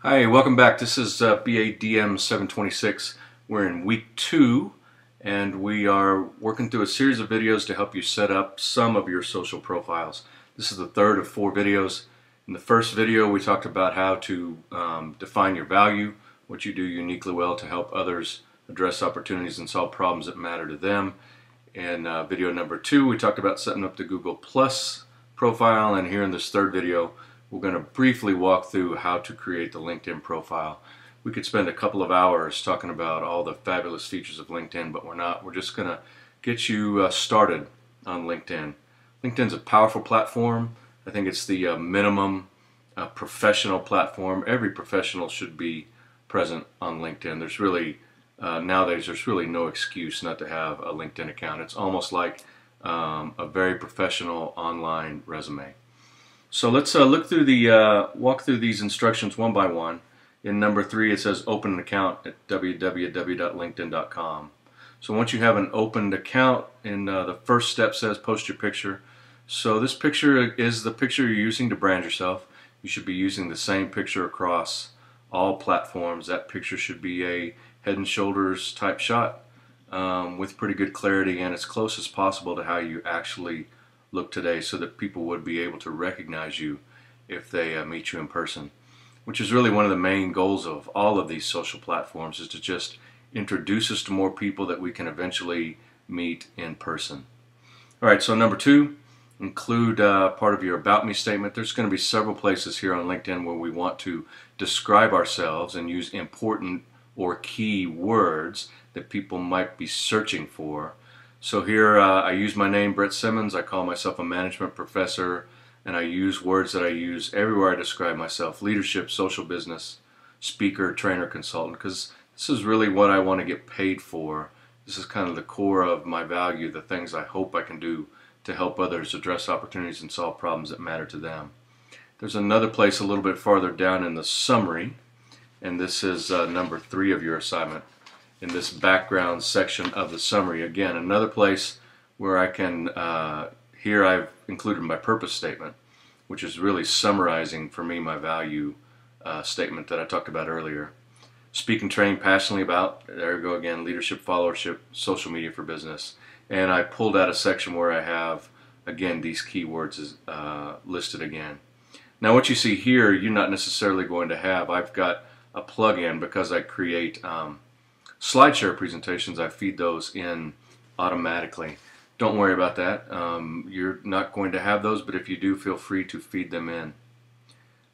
Hi, welcome back. This is BADM 726. We're in week 2 and we are working through a series of videos to help you set up some of your social profiles. This is the third of 4 videos. In the first video we talked about how to define your value, what you do uniquely well to help others address opportunities and solve problems that matter to them. In video number 2 we talked about setting up the Google Plus profile, and here in this third video we're going to briefly walk through how to create the LinkedIn profile. We could spend a couple of hours talking about all the fabulous features of LinkedIn, but we're not. We're just going to get you started on LinkedIn. LinkedIn's a powerful platform. I think it's the minimum professional platform. Every professional should be present on LinkedIn. There's really, nowadays, there's really no excuse not to have a LinkedIn account. It's almost like a very professional online resume. So let's look through the walk through these instructions one by one. In number 3 it says open an account at www.linkedin.com. So once you have an opened account, in the first step says post your picture. So this picture is the picture you're using to brand yourself. You should be using the same picture across all platforms. That picture should be a head and shoulders type shot with pretty good clarity and as close as possible to how you actually look today, so that people would be able to recognize you if they meet you in person, which is really one of the main goals of all of these social platforms, is to just introduce us to more people that we can eventually meet in person. Alright, so number 2, include part of your About Me statement. There's going to be several places here on LinkedIn where we want to describe ourselves and use important or key words that people might be searching for. So here I use my name, Bret Simmons. I call myself a management professor, and I use words that I use everywhere I describe myself: leadership, social business, speaker, trainer, consultant, because this is really what I want to get paid for. This is kind of the core of my value, the things I hope I can do to help others address opportunities and solve problems that matter to them. There's another place a little bit farther down in the summary, and this is number 3 of your assignment. In this background section of the summary, again, another place where I can, here I've included my purpose statement, which is really summarizing for me my value statement that I talked about earlier. Speak and train passionately about, there we go again, leadership, followership, social media for business. And I pulled out a section where I have, again, these keywords listed again. Now what you see here, you're not necessarily going to have. I've got a plug-in because I create SlideShare presentations. I feed those in automatically. Don't worry about that. You're not going to have those, but if you do, feel free to feed them in.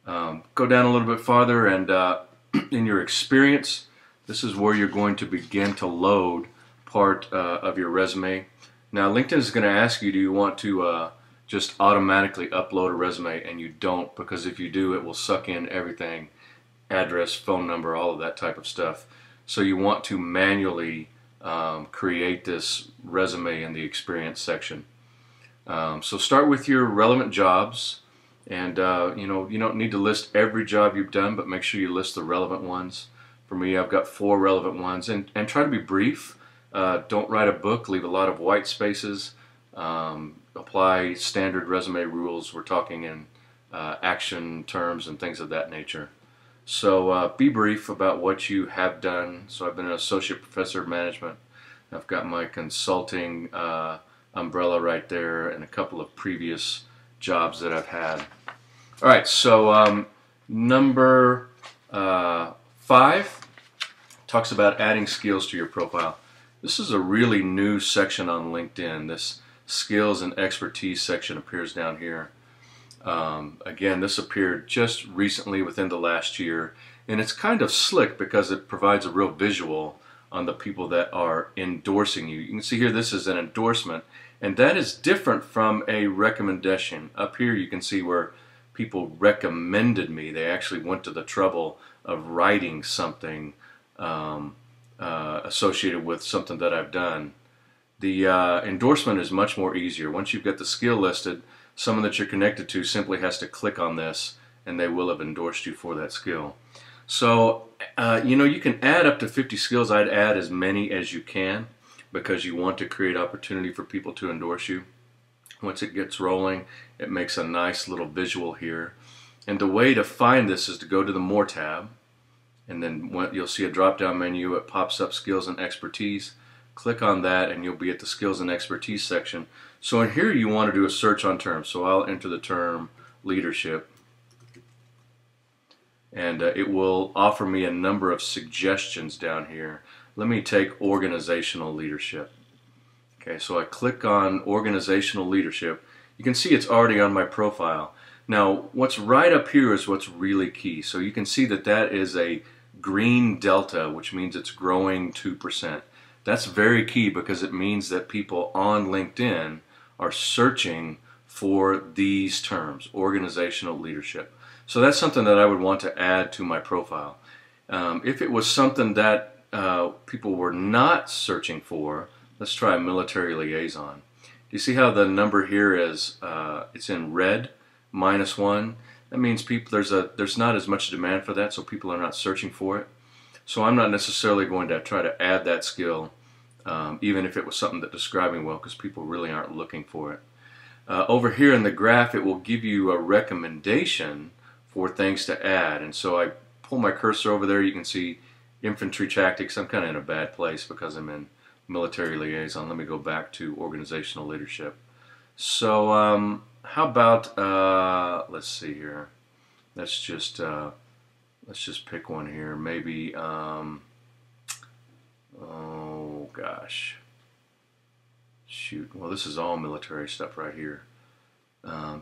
Go down a little bit farther, and in your experience, this is where you're going to begin to load part of your resume. Now LinkedIn is going to ask you, do you want to just automatically upload a resume, and you don't, because if you do, it will suck in everything: address, phone number, all of that type of stuff. So you want to manually create this resume in the experience section. So start with your relevant jobs, and you don't need to list every job you've done, but make sure you list the relevant ones. For me, I've got 4 relevant ones, and try to be brief. Don't write a book, leave a lot of white spaces. Apply standard resume rules. We're talking in action terms and things of that nature. So be brief about what you have done. So I've been an associate professor of management. I've got my consulting umbrella right there, and a couple of previous jobs that I've had. All right, so number 5 talks about adding skills to your profile. This is a really new section on LinkedIn. This skills and expertise section appears down here. Again, this appeared just recently within the last year, and it's kind of slick because it provides a real visual on the people that are endorsing you. You can see here this is an endorsement, and that is different from a recommendation. Up here you can see where people recommended me. They actually went to the trouble of writing something associated with something that I've done. The endorsement is much more easier. Once you've got the skill listed, someone that you're connected to simply has to click on this and they will have endorsed you for that skill. So you can add up to 50 skills. I'd add as many as you can because you want to create opportunity for people to endorse you. Once it gets rolling, it makes a nice little visual here. And the way to find this is to go to the More tab, and then you'll see a drop-down menu. It pops up Skills and Expertise. Click on that and you'll be at the Skills and Expertise section. So in here you want to do a search on terms. So I'll enter the term leadership, and it will offer me a number of suggestions down here. Let me take organizational leadership. Okay, so I click on organizational leadership. You can see it's already on my profile. Now what's right up here is what's really key. So you can see that that is a green delta, which means it's growing 2%. That's very key because it means that people on LinkedIn are searching for these terms, organizational leadership. So that's something that I would want to add to my profile. If it was something that people were not searching for, let's try military liaison. Do you see how the number here is, it's in red, -1? That means people, there's not as much demand for that, so people are not searching for it. So I'm not necessarily going to try to add that skill, even if it was something that described me well, because people really aren't looking for it. Over here in the graph, it will give you a recommendation for things to add. And so I pull my cursor over there, you can see infantry tactics. I'm kind of in a bad place because I'm in military liaison. Let me go back to organizational leadership. So how about, let's see here. Let's just pick one here. Maybe, oh gosh. Shoot, well this is all military stuff right here.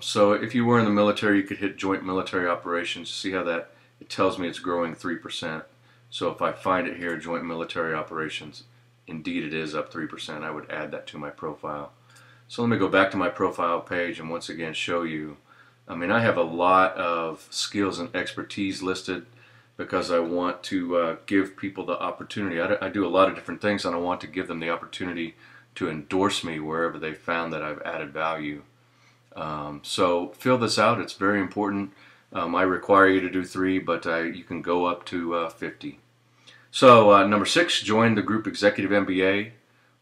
So if you were in the military, you could hit joint military operations. See how that, it tells me it's growing 3%. So if I find it here, joint military operations, indeed it is up 3%. I would add that to my profile. So let me go back to my profile page and once again show you. I mean, I have a lot of skills and expertise listed because I want to give people the opportunity. I do a lot of different things and I want to give them the opportunity to endorse me wherever they found that I've added value. So fill this out. It's very important. I require you to do 3, but you can go up to 50. So number 6, join the group Executive MBA.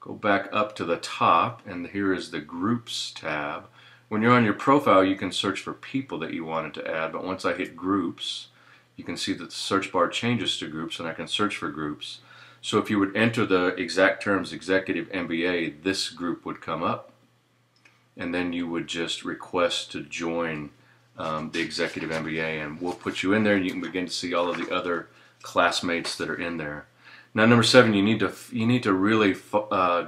Go back up to the top and here is the Groups tab. When you're on your profile, you can search for people that you wanted to add, but once I hit Groups, you can see that the search bar changes to Groups and I can search for groups. So if you would enter the exact terms Executive MBA, this group would come up and then you would just request to join the Executive MBA and we'll put you in there and you can begin to see all of the other classmates that are in there. Now number 7, you need to really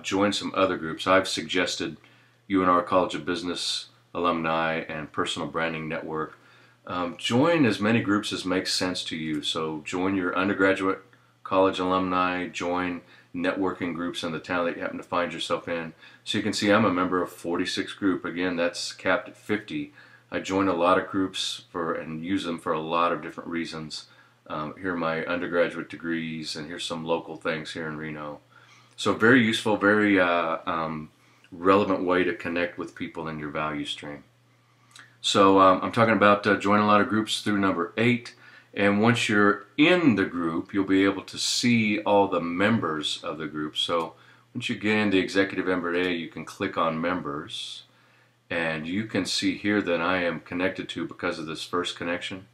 join some other groups. I've suggested UNR College of Business Alumni and Personal Branding Network. Join as many groups as makes sense to you. So join your undergraduate college alumni, join networking groups in the town that you happen to find yourself in. So you can see I'm a member of 46 group. Again, that's capped at 50. I join a lot of groups and use them for a lot of different reasons. Here are my undergraduate degrees and here's some local things here in Reno. So very useful, very relevant way to connect with people in your value stream. So I'm talking about joining a lot of groups through number 8. And once you're in the group, you'll be able to see all the members of the group. So once you get into Executive MBA, you can click on Members. And you can see here that I am connected to, because of this first connection,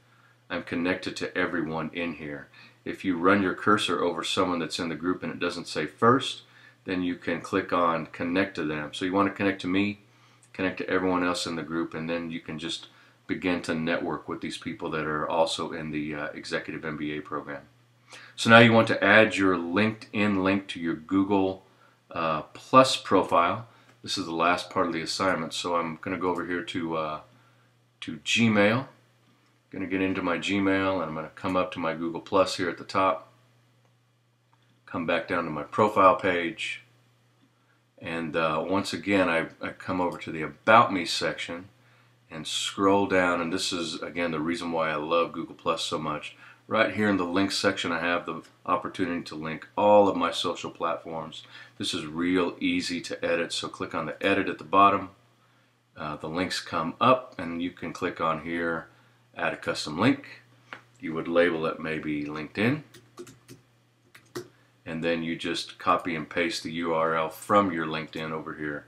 I'm connected to everyone in here. If you run your cursor over someone that's in the group and it doesn't say first, then you can click on Connect to them. So you want to connect to me, connect to everyone else in the group, and then you can just begin to network with these people that are also in the Executive MBA program. So now you want to add your LinkedIn link to your Google Plus profile. This is the last part of the assignment, so I'm going to go over here to Gmail. Going to get into my Gmail and I'm going to come up to my Google Plus here at the top. Come back down to my profile page. And once again, I come over to the About Me section and scroll down, and this is again the reason why I love Google Plus so much. Right here in the links section, I have the opportunity to link all of my social platforms. This is real easy to edit, so click on the edit at the bottom. The links come up and you can click on here, add a custom link. You would label it maybe LinkedIn, and then you just copy and paste the URL from your LinkedIn over here.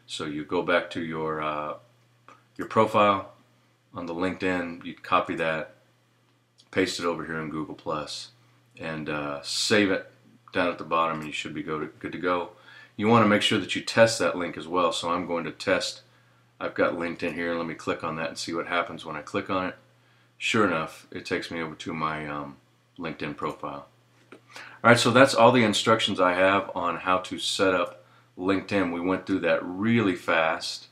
So you go back to your profile, on the LinkedIn, you copy that, paste it over here in Google Plus, and save it down at the bottom, and you should be good to go. You want to make sure that you test that link as well. So I'm going to test. I've got LinkedIn here. Let me click on that and see what happens when I click on it. Sure enough, it takes me over to my LinkedIn profile. Alright, so that's all the instructions I have on how to set up LinkedIn. We went through that really fast.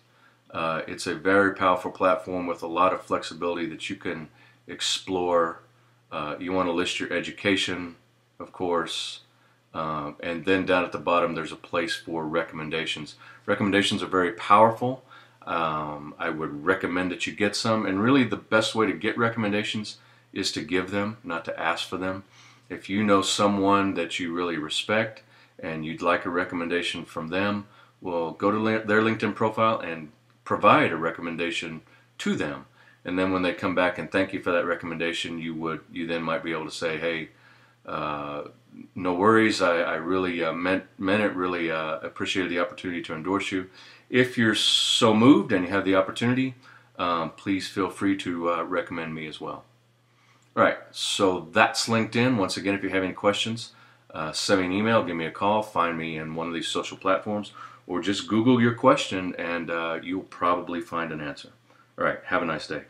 It's a very powerful platform with a lot of flexibility that you can explore. You want to list your education, of course, and then down at the bottom there's a place for recommendations. Recommendations are very powerful. I would recommend that you get some, and really the best way to get recommendations is to give them, not to ask for them. If you know someone that you really respect and you'd like a recommendation from them, well, go to their LinkedIn profile and provide a recommendation to them. And then when they come back and thank you for that recommendation, you then might be able to say, hey, no worries, I really meant it, really appreciated the opportunity to endorse you. If you're so moved and you have the opportunity, please feel free to recommend me as well. Alright, so that's LinkedIn. Once again, if you have any questions, send me an email, give me a call, find me in one of these social platforms, or just Google your question and you'll probably find an answer. Alright, have a nice day.